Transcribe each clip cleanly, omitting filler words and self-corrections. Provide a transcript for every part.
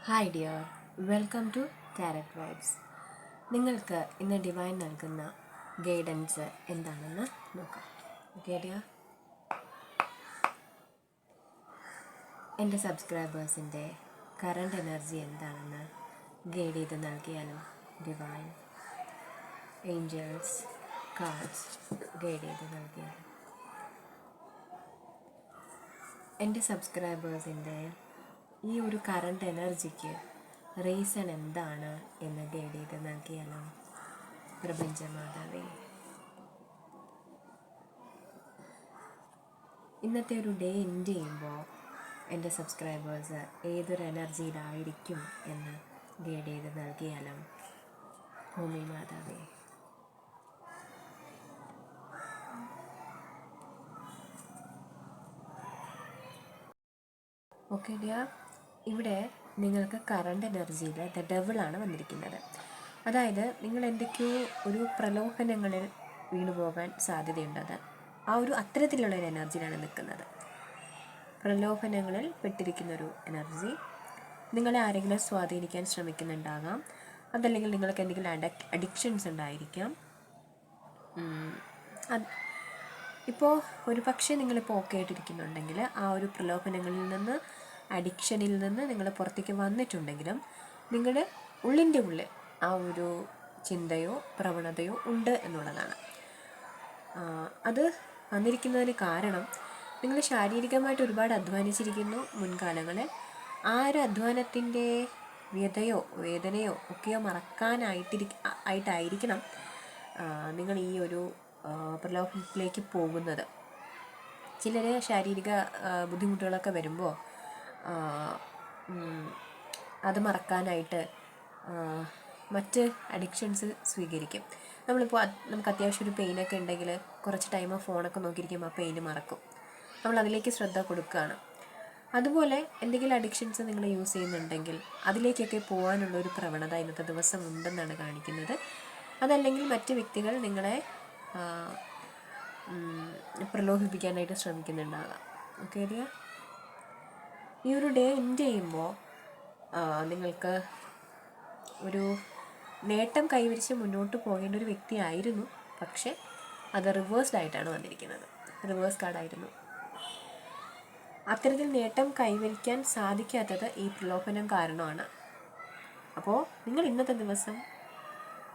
Hi dear, welcome to tarot vibes. നിങ്ങൾക്ക് ഇന്ന് divine നൽകുന്ന ഗൈഡൻസ് എന്താണെന്ന് നോക്കാം. ഓക്കെ ഡിയർ, എൻ്റെ സബ്സ്ക്രൈബേഴ്സിൻ്റെ കറണ്ട് എനർജി എന്താണെന്ന് ഗൈഡ് ചെയ്ത് നൽകിയാലും ഡിവൈൻ ഏഞ്ചൽസ് കാർഡ്സ് ഗൈഡ് ചെയ്ത് നൽകിയാലും എൻ്റെ സബ്സ്ക്രൈബേഴ്സിൻ്റെ ഈ ഒരു കറണ്ട് എനർജിക്ക് റീസൺ എന്താണ് എന്ന് ഗൈഡ് ചെയ്ത് നൽകിയാലോ പ്രപഞ്ചമാതാവേ. ഇന്നത്തെ ഒരു ഡേ എൻഡ് ചെയ്യുമ്പോൾ എൻ്റെ സബ്സ്ക്രൈബേഴ്സ് ഏതൊരു എനർജിയിലായിരിക്കും എന്ന് ഗൈഡ് ചെയ്ത് നൽകിയാലോ ഭൂമി മാതാവേ. ഓക്കെ ഡിയർ, ഇവിടെ നിങ്ങൾക്ക് കറണ്ട് എനർജിയിൽ ദ ഡെവിളാണ് വന്നിരിക്കുന്നത്. അതായത് നിങ്ങൾ എന്തൊക്കെയോ ഒരു പ്രലോഭനങ്ങളിൽ വീണു പോകാൻ സാധ്യതയുണ്ടത്. ആ ഒരു അത്തരത്തിലുള്ള ഒരു എനർജിയിലാണ് നിൽക്കുന്നത്. പ്രലോഭനങ്ങളിൽ പെട്ടിരിക്കുന്നൊരു എനർജി. നിങ്ങളെ ആരെങ്കിലും സ്വാധീനിക്കാൻ ശ്രമിക്കുന്നുണ്ടാകാം. അതല്ലെങ്കിൽ നിങ്ങൾക്ക് എന്തെങ്കിലും അഡിക്ഷൻസ് ഉണ്ടായിരിക്കാം. ഇപ്പോൾ ഒരു പക്ഷേ നിങ്ങളിപ്പോൾ ഓക്കെ ആയിട്ടിരിക്കുന്നുണ്ടെങ്കിൽ ആ ഒരു പ്രലോഭനങ്ങളിൽ നിന്ന്, അഡിക്ഷനിൽ നിന്ന് നിങ്ങൾ പുറത്തേക്ക് വന്നിട്ടുണ്ടെങ്കിലും നിങ്ങളുടെ ഉള്ളിൻ്റെ ഉള്ളിൽ ആ ഒരു ചിന്തയോ പ്രവണതയോ ഉണ്ട് എന്നുള്ളതാണ്. അത് വന്നിരിക്കുന്നതിന് കാരണം നിങ്ങൾ ശാരീരികമായിട്ട് ഒരുപാട് അധ്വാനിച്ചിരിക്കുന്നു മുൻകാലങ്ങളിൽ. ആ ഒരു അധ്വാനത്തിൻ്റെ വ്യതയോ വേദനയോ ഒക്കെയോ ആയിട്ടായിരിക്കണം നിങ്ങൾ ഈ ഒരു പ്രലോഭനത്തിലേക്ക് പോകുന്നത്. ചിലർ ശാരീരിക ബുദ്ധിമുട്ടുകളൊക്കെ വരുമ്പോൾ അത് മറക്കാനായിട്ട് മറ്റ് അഡിക്ഷൻസ് സ്വീകരിക്കും. നമുക്ക് അത്യാവശ്യം ഒരു പെയിനൊക്കെ ഉണ്ടെങ്കിൽ കുറച്ച് ടൈം ഫോണൊക്കെ നോക്കിയിരിക്കുമ്പോൾ ആ പെയിന് മറക്കും. നമ്മളതിലേക്ക് ശ്രദ്ധ കൊടുക്കുകയാണ്. അതുപോലെ എന്തെങ്കിലും അഡിക്ഷൻസ് നിങ്ങൾ യൂസ് ചെയ്യുന്നുണ്ടെങ്കിൽ അതിലേക്കൊക്കെ പോകാനുള്ളൊരു പ്രവണത ഇന്നത്തെ ദിവസം ഉണ്ടെന്നാണ് കാണിക്കുന്നത്. അതല്ലെങ്കിൽ മറ്റ് വ്യക്തികൾ നിങ്ങളെ പ്രലോഭിപ്പിക്കാനായിട്ട് ശ്രമിക്കുന്നുണ്ടാകാം. ഓക്കെ ഡിയർ, ഈ ഒരു ഡേ എൻഡ് ചെയ്യുമ്പോൾ നിങ്ങൾക്ക് ഒരു നേട്ടം കൈവരിച്ച് മുന്നോട്ട് പോകേണ്ട ഒരു വ്യക്തിയായിരുന്നു. പക്ഷേ അത് റിവേഴ്സ്ഡ് ആയിട്ടാണ് വന്നിരിക്കുന്നത്. റിവേഴ്സ് കാർഡായിരുന്നു. അത്തരത്തിൽ നേട്ടം കൈവരിക്കാൻ സാധിക്കാത്തത് ഈ പ്രലോഭനം കാരണമാണ്. അപ്പോൾ നിങ്ങൾ ഇന്നത്തെ ദിവസം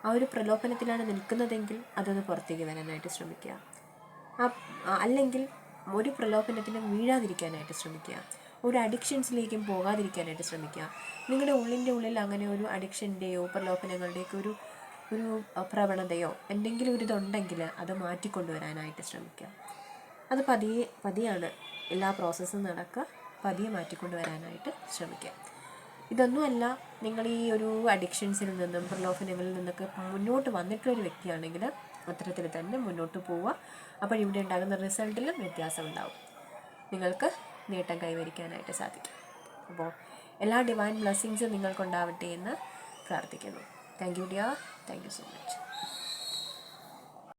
ആ ഒരു പ്രലോഭനത്തിലാണ് നിൽക്കുന്നതെങ്കിൽ അതൊന്ന് പുറത്തേക്ക് വരാനായിട്ട് ശ്രമിക്കുക. അല്ലെങ്കിൽ ഒരു പ്രലോഭനത്തിനും വീഴാതിരിക്കാനായിട്ട് ശ്രമിക്കുക. ഒരു അഡിക്ഷൻസിലേക്കും പോകാതിരിക്കാനായിട്ട് ശ്രമിക്കുക. നിങ്ങളുടെ ഉള്ളിൻ്റെ ഉള്ളിൽ അങ്ങനെ ഒരു അഡിക്ഷൻ്റെയോ പ്രലോഭനങ്ങളുടെയൊക്കെ ഒരു പ്രവണതയോ എന്തെങ്കിലും ഒരു ഇതുണ്ടെങ്കിൽ അത് മാറ്റിക്കൊണ്ടുവരാനായിട്ട് ശ്രമിക്കുക. അത് പതിയാണ് എല്ലാ പ്രോസസ്സും നടക്കുക. പതിയെ മാറ്റിക്കൊണ്ടുവരാനായിട്ട് ശ്രമിക്കുക. ഇതൊന്നുമല്ല, നിങ്ങൾ ഈ ഒരു അഡിക്ഷൻസിൽ നിന്നും പ്രലോഭനങ്ങളിൽ നിന്നൊക്കെ മുന്നോട്ട് വന്നിട്ടുള്ളൊരു വ്യക്തിയാണെങ്കിൽ അത്തരത്തിൽ തന്നെ മുന്നോട്ട് പോവുക. അപ്പോൾ ഇവിടെ ഉണ്ടാകുന്ന റിസൾട്ടിലും വ്യത്യാസം ഉണ്ടാവും. നിങ്ങൾക്ക് നേട്ടം കൈവരിക്കാനായിട്ട് സാധിക്കും. അപ്പോൾ എല്ലാ ഡിവൈൻ ബ്ലെസ്സിങ്സും നിങ്ങൾക്കുണ്ടാവട്ടെ എന്ന് പ്രാർത്ഥിക്കുന്നു. Thank you dear, thank you so much.